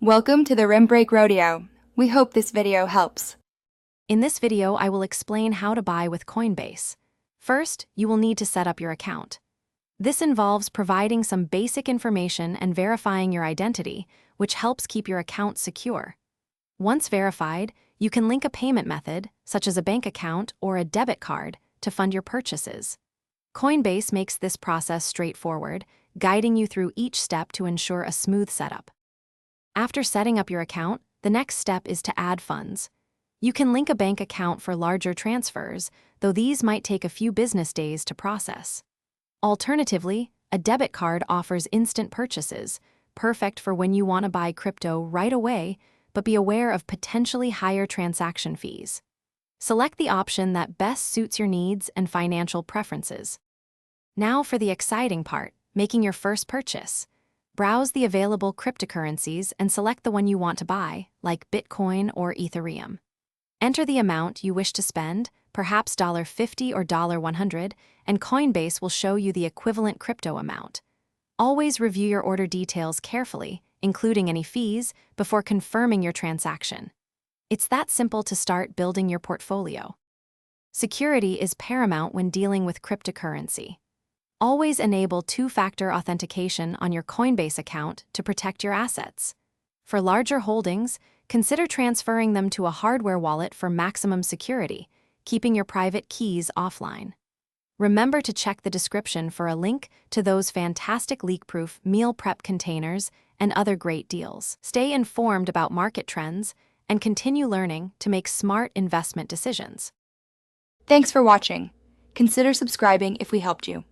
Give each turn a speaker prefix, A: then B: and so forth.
A: Welcome to the Rim Break Rodeo. We hope this video helps.
B: In this video, I will explain how to buy with Coinbase. First, you will need to set up your account. This involves providing some basic information and verifying your identity, which helps keep your account secure. Once verified, you can link a payment method, such as a bank account or a debit card, to fund your purchases. Coinbase makes this process straightforward, guiding you through each step to ensure a smooth setup. After setting up your account, the next step is to add funds. You can link a bank account for larger transfers, though these might take a few business days to process. Alternatively, a debit card offers instant purchases, perfect for when you want to buy crypto right away, but be aware of potentially higher transaction fees. Select the option that best suits your needs and financial preferences. Now for the exciting part, making your first purchase. Browse the available cryptocurrencies and select the one you want to buy, like Bitcoin or Ethereum. Enter the amount you wish to spend, perhaps $50 or $100, and Coinbase will show you the equivalent crypto amount. Always review your order details carefully, including any fees, before confirming your transaction. It's that simple to start building your portfolio. Security is paramount when dealing with cryptocurrency. Always enable two-factor authentication on your Coinbase account to protect your assets. For larger holdings, consider transferring them to a hardware wallet for maximum security, keeping your private keys offline. Remember to check the description for a link to those fantastic leak-proof meal prep containers and other great deals. Stay informed about market trends and continue learning to make smart investment decisions.
A: Thanks for watching. Consider subscribing if we helped you.